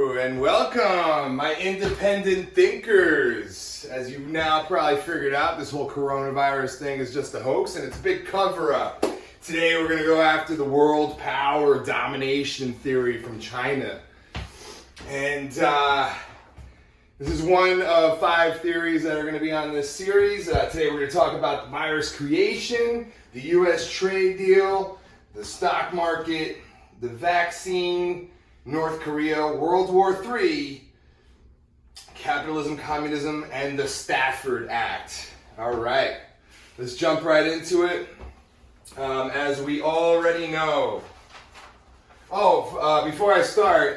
and welcome, my independent thinkers. As you've now probably figured out, this whole coronavirus thing is just a hoax and it's a big cover-up. Today we're going to go after the world power domination theory from China. And this is one of 5 theories that are going to be on this series. Today we're going to talk about the virus creation, the U.S. trade deal, the stock market, the vaccine, North Korea, World War III, capitalism, communism, and the Stafford Act. All right, let's jump right into it. As we already know. Before I start,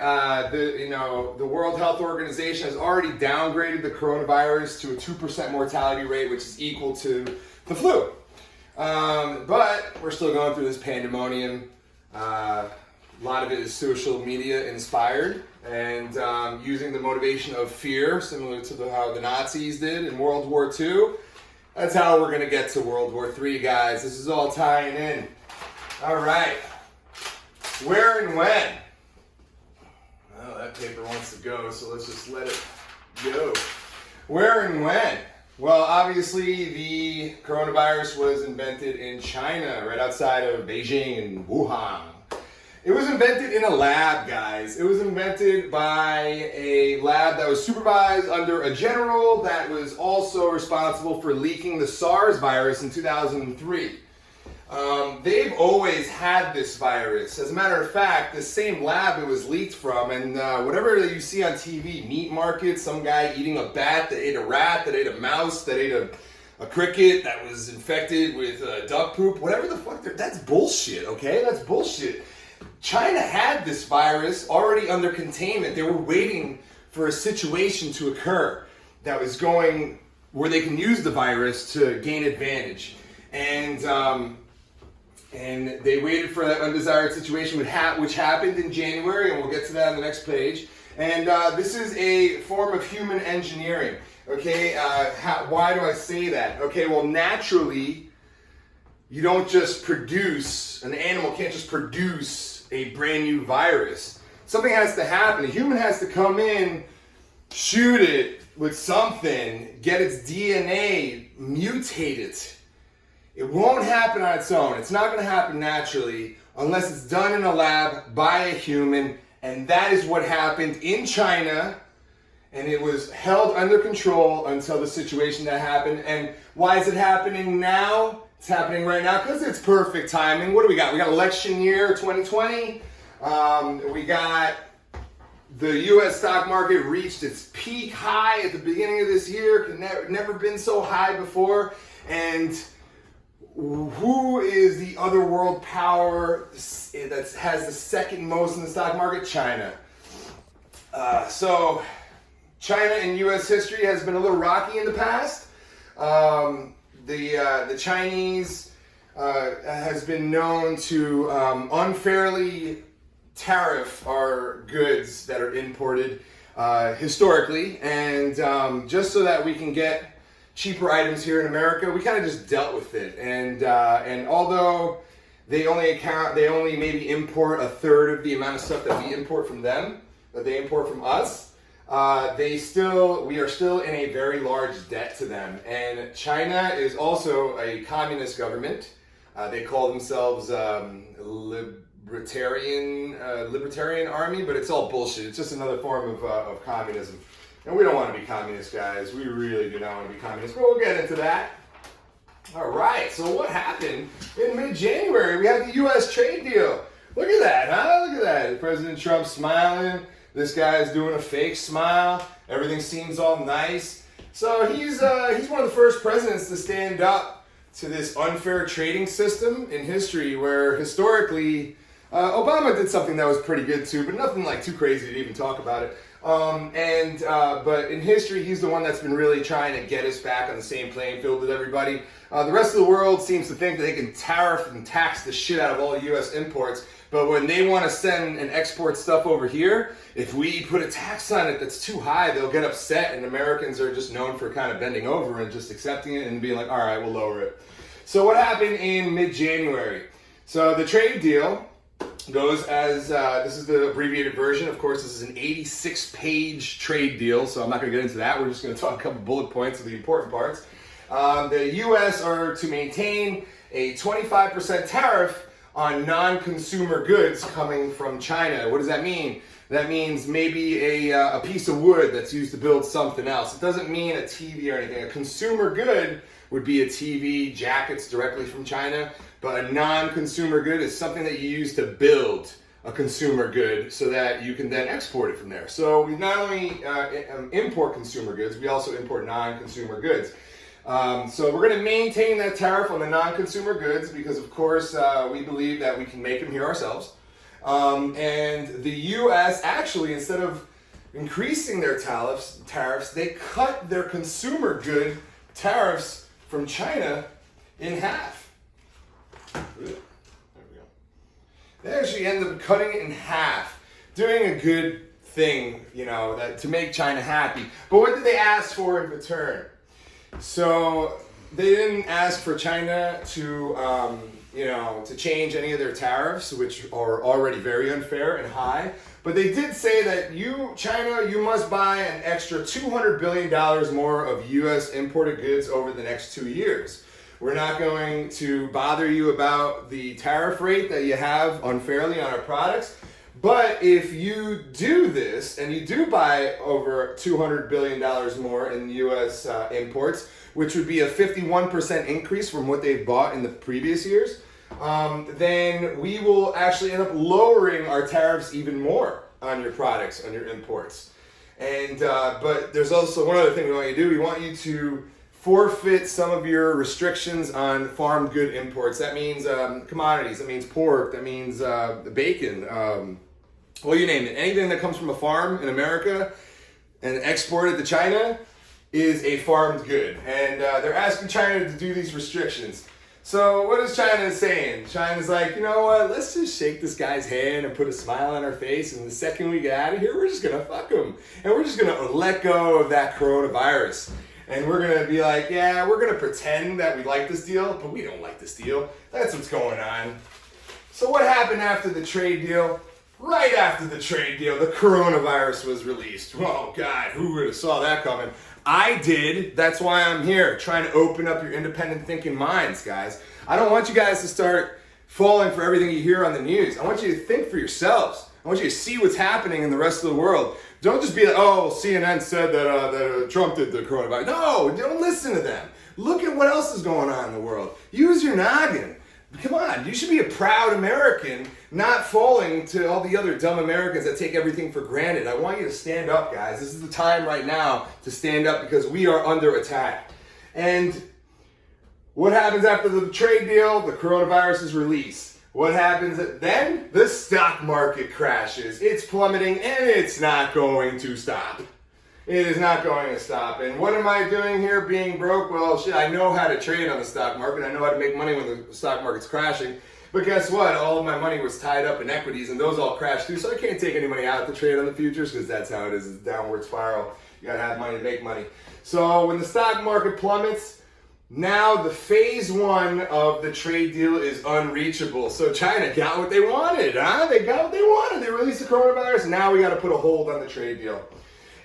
the World Health Organization has already downgraded the coronavirus to a 2% mortality rate, which is equal to the flu. But we're still going through this pandemonium. A lot of it is social media inspired and using the motivation of fear, similar to how the Nazis did in World War II. That's how we're going to get to World War III, guys. This is all tying in. All right. Where and when? Well, that paper wants to go, so let's just let it go. Where and when? Well, obviously, the coronavirus was invented in China, right outside of Beijing and Wuhan. It was invented in a lab, guys. It was invented by a lab that was supervised under a general that was also responsible for leaking the SARS virus in 2003. They've always had this virus. As a matter of fact, the same lab it was leaked from, and whatever you see on TV, meat markets, some guy eating a bat that ate a rat, that ate a mouse, that ate a cricket that was infected with duck poop, whatever the fuck, that's bullshit, okay? That's bullshit. China had this virus already under containment. They were waiting for a situation to occur that was going where they can use the virus to gain advantage. And they waited for that undesired situation, which happened in January, and we'll get to that on the next page. And this is a form of human engineering. Okay, why do I say that? Okay, well, naturally, you don't just produce, an animal can't just produce a brand new virus. Something has to happen. A human has to come in, shoot it with something, get its DNA, mutate it. It won't happen on its own. It's not going to happen naturally unless it's done in a lab by a human, and that is what happened in China, and it was held under control until the situation that happened. And why is it happening now? It's happening right now because it's perfect timing. What do we got? We got election year 2020. We got the U.S. stock market reached its peak high at the beginning of this year. Never been so high before. And who is the other world power that has the second most in the stock market? China. So China in U.S. history has been a little rocky in the past. The Chinese has been known to unfairly tariff our goods that are imported historically, and just so that we can get cheaper items here in America, we kind of just dealt with it. And although they only maybe import a third of the amount of stuff that we import from them, that they import from us. We are still in a very large debt to them. And China is also a communist government. They call themselves libertarian army, but it's all bullshit. It's just another form of communism. And we don't want to be communist, guys. We really do not want to be communist, but we'll get into that. All right, so what happened in mid-January? We had the U.S. trade deal. Look at that, huh? Look at that. President Trump smiling. This guy's doing a fake smile. Everything seems all nice. So he's one of the first presidents to stand up to this unfair trading system in history, where historically Obama did something that was pretty good too, but nothing like too crazy to even talk about it. But in history, he's the one that's been really trying to get us back on the same playing field with everybody. The rest of the world seems to think that they can tariff and tax the shit out of all U.S. imports. But when they want to send and export stuff over here, if we put a tax on it that's too high, they'll get upset, and Americans are just known for kind of bending over and just accepting it and being like, all right, we'll lower it. So what happened in mid-January? So the trade deal goes as, this is the abbreviated version. Of course, this is an 86-page trade deal, so I'm not going to get into that. We're just going to talk a couple bullet points of the important parts. The U.S. are to maintain a 25% tariff on non-consumer goods coming from China. What does that mean? That means maybe a piece of wood that's used to build something else. It doesn't mean a TV or anything. A consumer good would be a TV, jackets directly from China, but a non-consumer good is something that you use to build a consumer good so that you can then export it from there. So we not only import consumer goods, we also import non-consumer goods. So we're going to maintain that tariff on the non-consumer goods because, of course, we believe that we can make them here ourselves. And the U.S. actually, instead of increasing their tariffs, they cut their consumer good tariffs from China in half. There we go. They actually ended up cutting it in half, doing a good thing, you know, to make China happy. But what did they ask for in return? So they didn't ask for China to, to change any of their tariffs, which are already very unfair and high. But they did say that China, you must buy an extra $200 billion more of U.S. imported goods over the next 2 years. We're not going to bother you about the tariff rate that you have unfairly on our products. But if you do this, and you do buy over $200 billion more in U.S. Imports, which would be a 51% increase from what they've bought in the previous years, then we will actually end up lowering our tariffs even more on your products, on your imports. And but there's also one other thing we want you to do. We want you to forfeit some of your restrictions on farm good imports. That means commodities. That means pork. That means bacon. Well, you name it. Anything that comes from a farm in America and exported to China is a farmed good. And they're asking China to do these restrictions. So what is China saying? China's like, you know what, let's just shake this guy's hand and put a smile on our face, and the second we get out of here, we're just going to fuck him. And we're just going to let go of that coronavirus. And we're going to be like, yeah, we're going to pretend that we like this deal, but we don't like this deal. That's what's going on. So what happened after the trade deal? Right after the trade deal, the coronavirus was released. Oh, God, who would have saw that coming? I did. That's why I'm here, trying to open up your independent thinking minds, guys. I don't want you guys to start falling for everything you hear on the news. I want you to think for yourselves. I want you to see what's happening in the rest of the world. Don't just be like, oh, CNN said that Trump did the coronavirus. No, don't listen to them. Look at what else is going on in the world. Use your noggin. Come on, you should be a proud American, not falling to all the other dumb Americans that take everything for granted. I want you to stand up, guys. This is the time right now to stand up because we are under attack. And what happens after the trade deal? The coronavirus is released. What happens then? The stock market crashes. It's plummeting and it's not going to stop. It is not going to stop. And what am I doing here being broke? Well, shit, I know how to trade on the stock market. I know how to make money when the stock market's crashing. But guess what? All of my money was tied up in equities and those all crashed too. So I can't take any money out to trade on the futures because that's how it is. It's a downward spiral. You gotta have money to make money. So when the stock market plummets, now the phase one of the trade deal is unreachable. So China got what they wanted, huh? They got what they wanted. They released the coronavirus. Now we gotta put a hold on the trade deal.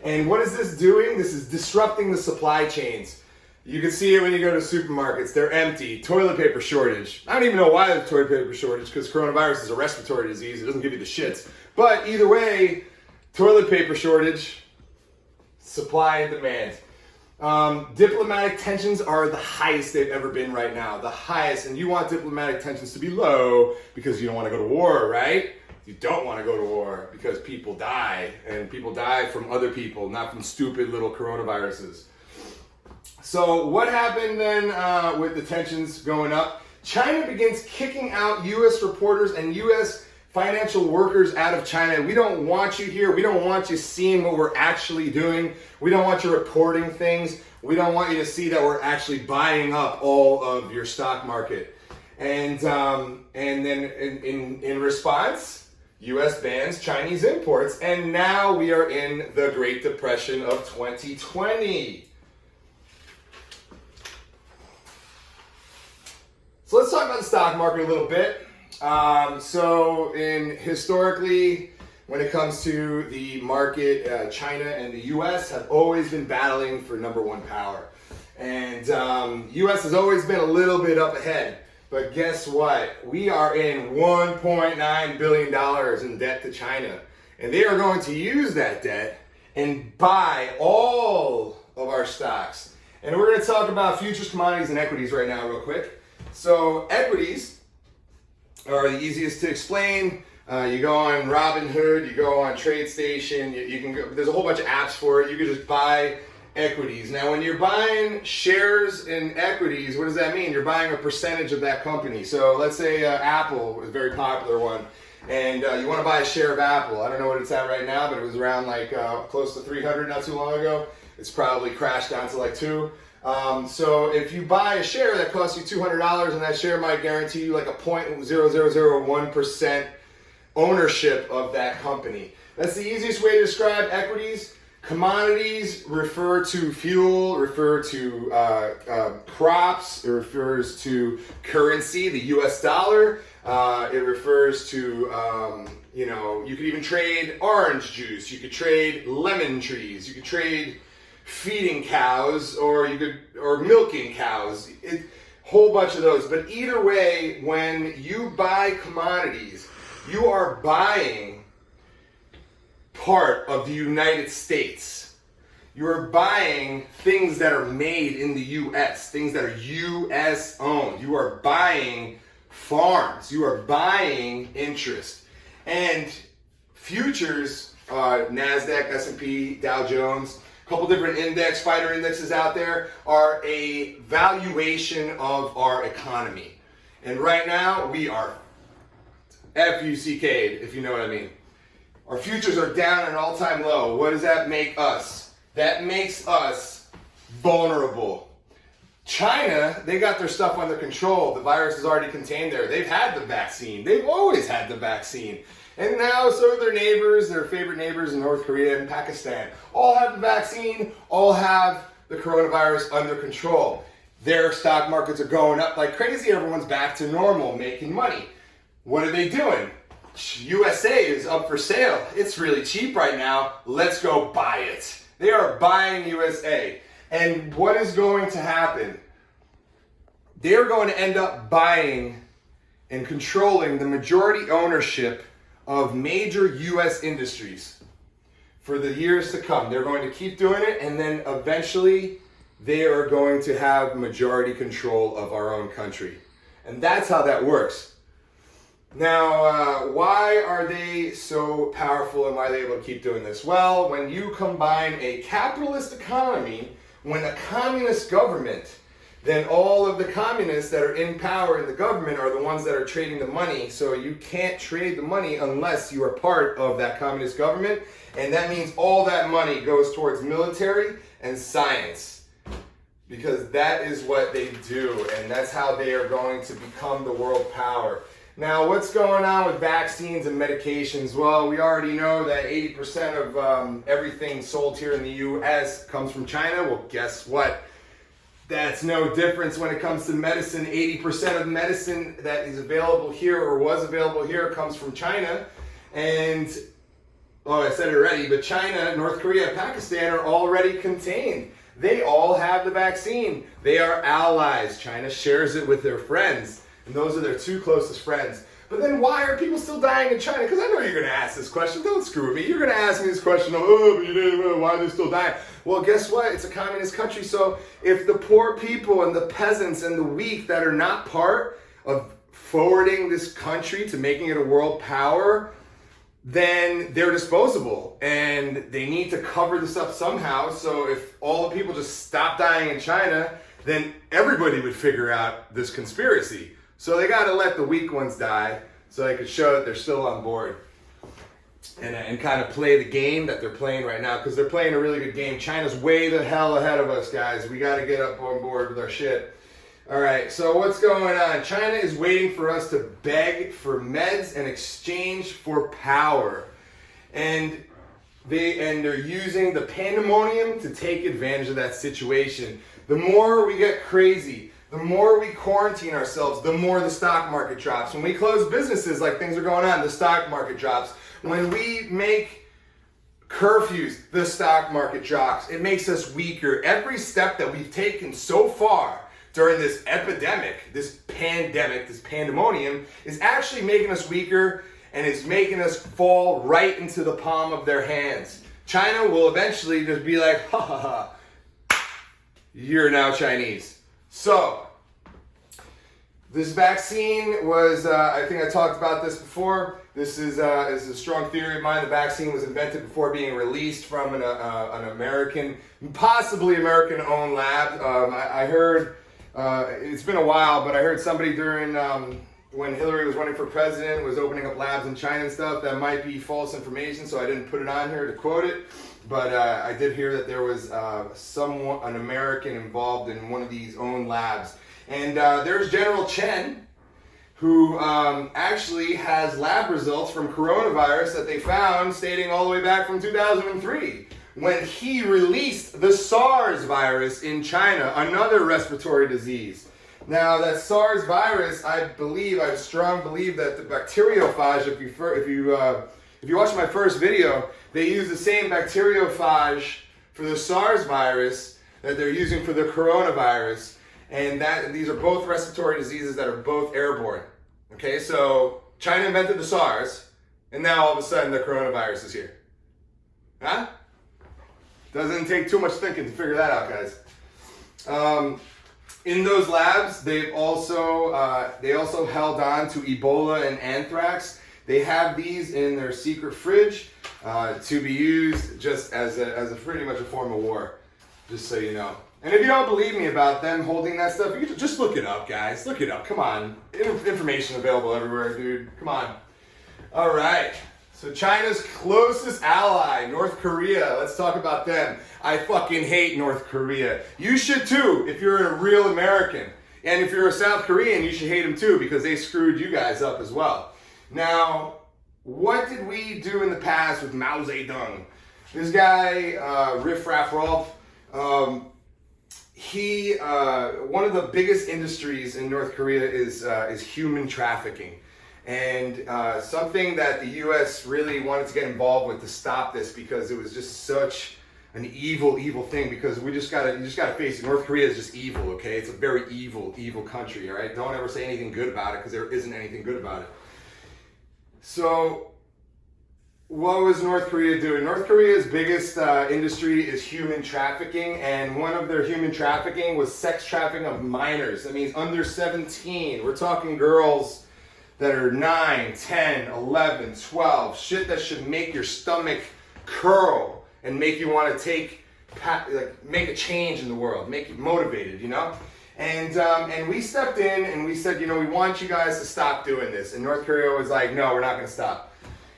And what is this doing? This is disrupting the supply chains. You can see it when you go to supermarkets. They're empty. Toilet paper shortage. I don't even know why there's toilet paper shortage because coronavirus is a respiratory disease. It doesn't give you the shits. But either way, toilet paper shortage, supply and demand. Diplomatic tensions are the highest they've ever been right now. The highest. And you want diplomatic tensions to be low because you don't want to go to war, right? You don't want to go to war because people die, and people die from other people, not from stupid little coronaviruses. So what happened then with the tensions going up? China begins kicking out U.S. reporters and U.S. financial workers out of China. We don't want you here. We don't want you seeing what we're actually doing. We don't want you reporting things. We don't want you to see that we're actually buying up all of your stock market. And then in response, U.S. bans Chinese imports, and now we are in the Great Depression of 2020. So let's talk about the stock market a little bit. So historically, when it comes to the market, China and the U.S. have always been battling for number one power. And U.S. has always been a little bit up ahead. But guess what? We are in $1.9 billion in debt to China. And they are going to use that debt and buy all of our stocks. And we're going to talk about futures, commodities, and equities right now real quick. So equities are the easiest to explain. You go on Robinhood, you go on TradeStation, you can go, there's a whole bunch of apps for it. You can just buy equities. Now, when you're buying shares in equities, what does that mean? You're buying a percentage of that company. So let's say Apple is a very popular one, and you want to buy a share of Apple. I don't know what it's at right now, but it was around like close to 300 not too long ago. It's probably crashed down to like 2. So if you buy a share that costs you $200, and that share might guarantee you like a 0.0001% ownership of that company. That's the easiest way to describe equities. Commodities refer to fuel, refer to crops, it refers to currency, the US dollar. It refers to, you could even trade orange juice, you could trade lemon trees, you could trade feeding cows, or milking cows, whole bunch of those. But either way, when you buy commodities, you are buying part of the United States. You are buying things that are made in the U.S., things that are U.S. owned. You are buying farms. You are buying interest. And futures, NASDAQ, S&P, Dow Jones, a couple different spider indexes out there, are a valuation of our economy. And right now, we are F-U-C-K'd, if you know what I mean. Our futures are down at an all-time low. What does that make us? That makes us vulnerable. China, they got their stuff under control. The virus is already contained there. They've had the vaccine. They've always had the vaccine. And now, so their neighbors, their favorite neighbors in North Korea and Pakistan, all have the vaccine, all have the coronavirus under control. Their stock markets are going up like crazy. Everyone's back to normal, making money. What are they doing? USA is up for sale. It's really cheap right now. Let's go buy it. They are buying USA. And what is going to happen? They're going to end up buying and controlling the majority ownership of major US industries for the years to come. They're going to keep doing it, and then eventually they are going to have majority control of our own country. And that's how that works. Now, why are they so powerful, and why are they able to keep doing this? Well, when you combine a capitalist economy with a communist government, then all of the communists that are in power in the government are the ones that are trading the money. So you can't trade the money unless you are part of that communist government. And that means all that money goes towards military and science, because that is what they do. And that's how they are going to become the world power. Now, what's going on with vaccines and medications? Well, we already know that 80% of everything sold here in the U.S. comes from China. Well, guess what? That's no difference when it comes to medicine. 80% of medicine that is available here or was available here comes from China. And, I said it already, but China, North Korea, Pakistan are already contained. They all have the vaccine. They are allies. China shares it with their friends. And those are their 2 closest friends. But then why are people still dying in China? Because I know you're going to ask this question. Don't screw with me. You're going to ask me this question of, but you didn't know why they're still dying. Well, guess what? It's a communist country. So if the poor people and the peasants and the weak that are not part of forwarding this country to making it a world power, then they're disposable. And they need to cover this up somehow. So if all the people just stop dying in China, then everybody would figure out this conspiracy. So they got to let the weak ones die so they could show that they're still on board and kind of play the game that they're playing right now, because they're playing a really good game. China's way the hell ahead of us, guys. We got to get up on board with our shit. All right, so what's going on? China is waiting for us to beg for meds in exchange for power. And they're using the pandemonium to take advantage of that situation. The more we get crazy, The more we quarantine ourselves, the more the stock market drops. When we close businesses like things are going on, the stock market drops. When we make curfews, the stock market drops. It makes us weaker. Every step that we've taken so far during this epidemic, this pandemic, this pandemonium, is actually making us weaker and it's making us fall right into the palm of their hands. China will eventually just be like, ha ha ha, you're now Chinese. So, this vaccine was, I think I talked about this before. This is a strong theory of mine. The vaccine was invented before being released from an American, possibly American-owned lab. I heard, it's been a while, but I heard somebody during, when Hillary was running for president, was opening up labs in China and stuff. That might be false information, so I didn't put it on here to quote it. But I did hear that there was an American involved in one of these own labs. And there's General Chen, who actually has lab results from coronavirus that they found dating all the way back from 2003, when he released the SARS virus in China, another respiratory disease. Now, that SARS virus, I strongly believe that the bacteriophage, if you watch my first video, they use the same bacteriophage for the SARS virus that they're using for the coronavirus. And these are both respiratory diseases that are both airborne. Okay, so China invented the SARS, and now all of a sudden the coronavirus is here. Huh? Doesn't take too much thinking to figure that out, guys. In those labs, they also held on to Ebola and anthrax. They have these in their secret fridge to be used just as a pretty much a form of war, just so you know. And if you don't believe me about them holding that stuff, you can just look it up, guys. Look it up. Come on. Information available everywhere, dude. Come on. All right. So China's closest ally, North Korea. Let's talk about them. I fucking hate North Korea. You should too, if you're a real American. And if you're a South Korean, you should hate them too, because they screwed you guys up as well. Now, what did we do in the past with Mao Zedong? This guy, Riff Raff Rolf, one of the biggest industries in North Korea is human trafficking. And something that the U.S. really wanted to get involved with to stop this, because it was just such an evil thing. Because you just gotta face it. North Korea is just evil, okay? It's a very evil country, all right? Don't ever say anything good about it, because there isn't anything good about it. So, what was North Korea doing? North Korea's biggest industry is human trafficking, and one of their human trafficking was sex trafficking of minors. That means under 17. We're talking girls that are 9, 10, 11, 12. Shit that should make your stomach curl and make you want to make a change in the world, make you motivated, you know? And we stepped in and we said, we want you guys to stop doing this. And North Korea was like, no, we're not going to stop.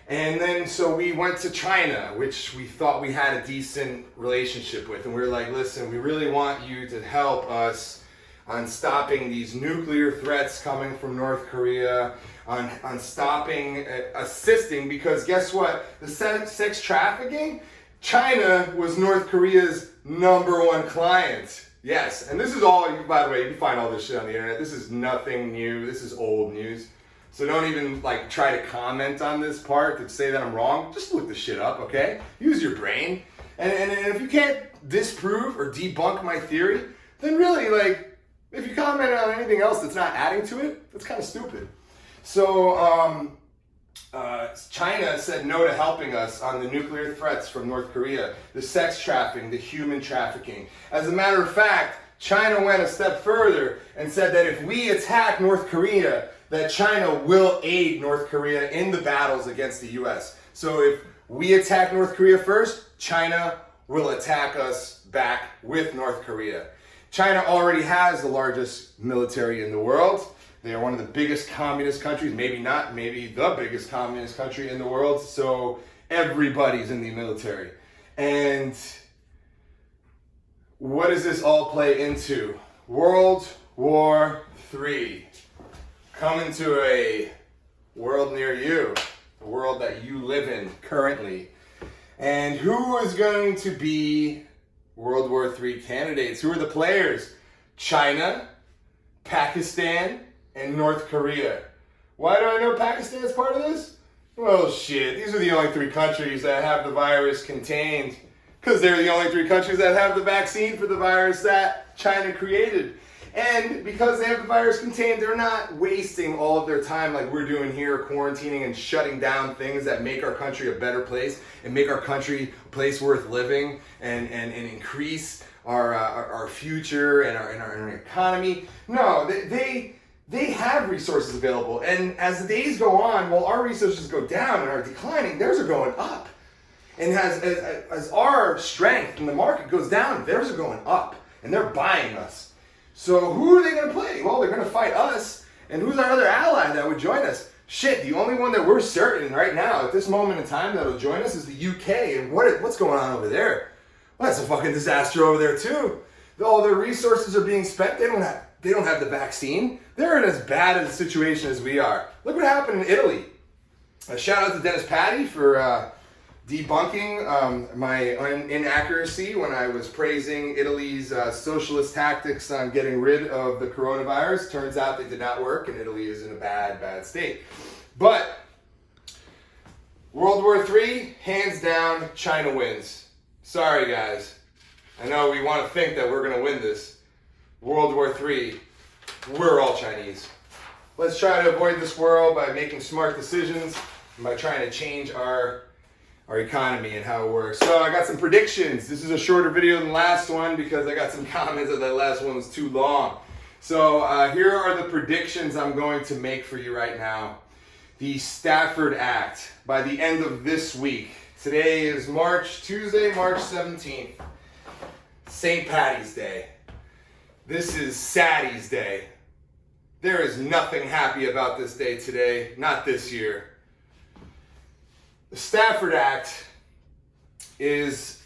And then so we went to China, which we thought we had a decent relationship with. And we were like, listen, we really want you to help us on stopping these nuclear threats coming from North Korea, on stopping, assisting, because guess what? The sex trafficking, China was North Korea's #1 client. Yes, and this is all, by the way, you can find all this shit on the internet. This is nothing new. This is old news. So don't even try to comment on this part to say that I'm wrong. Just look the shit up, okay? Use your brain. And if you can't disprove or debunk my theory, then really, if you comment on anything else that's not adding to it, that's kind of stupid. So China said no to helping us on the nuclear threats from North Korea, the sex trafficking, the human trafficking. As a matter of fact, China went a step further and said that if we attack North Korea, that China will aid North Korea in the battles against the U.S. So if we attack North Korea first, China will attack us back with North Korea. China already has the largest military in the world. They are one of the biggest communist countries, maybe the biggest communist country in the world. So everybody's in the military. And what does this all play into? World War III. Coming to a world near you, the world that you live in currently. And who is going to be World War III candidates? Who are the players? China, Pakistan and North Korea. Why do I know Pakistan is part of this? Well, shit, these are the only 3 countries that have the virus contained, because they're the only 3 countries that have the vaccine for the virus that China created. And because they have the virus contained, they're not wasting all of their time like we're doing here, quarantining and shutting down things that make our country a better place and make our country a place worth living and increase our future and our economy. No, they have resources available. And as the days go on, while our resources go down and are declining, theirs are going up. And as our strength in the market goes down, theirs are going up. And they're buying us. So who are they going to play? Well, they're going to fight us. And who's our other ally that would join us? Shit, the only one that we're certain right now at this moment in time that'll join us is the UK. And what's going on over there? Well, that's a fucking disaster over there too. All their resources are being spent. They don't have the vaccine. They're in as bad a situation as we are. Look what happened in Italy. A shout out to Dennis Patty for debunking my inaccuracy when I was praising Italy's socialist tactics on getting rid of the coronavirus. Turns out they did not work, and Italy is in a bad state. But World War III, hands down, China wins. Sorry, guys. I know we want to think that we're going to win this. World War III, we're all Chinese. Let's try to avoid this world by making smart decisions and by trying to change our economy and how it works. So I got some predictions. This is a shorter video than the last one because I got some comments that last one was too long. So here are the predictions I'm going to make for you right now. The Stafford Act by the end of this week. Today is Tuesday, March 17th. St. Patty's Day. This is Saddie's Day. There is nothing happy about this day today, not this year. The Stafford Act is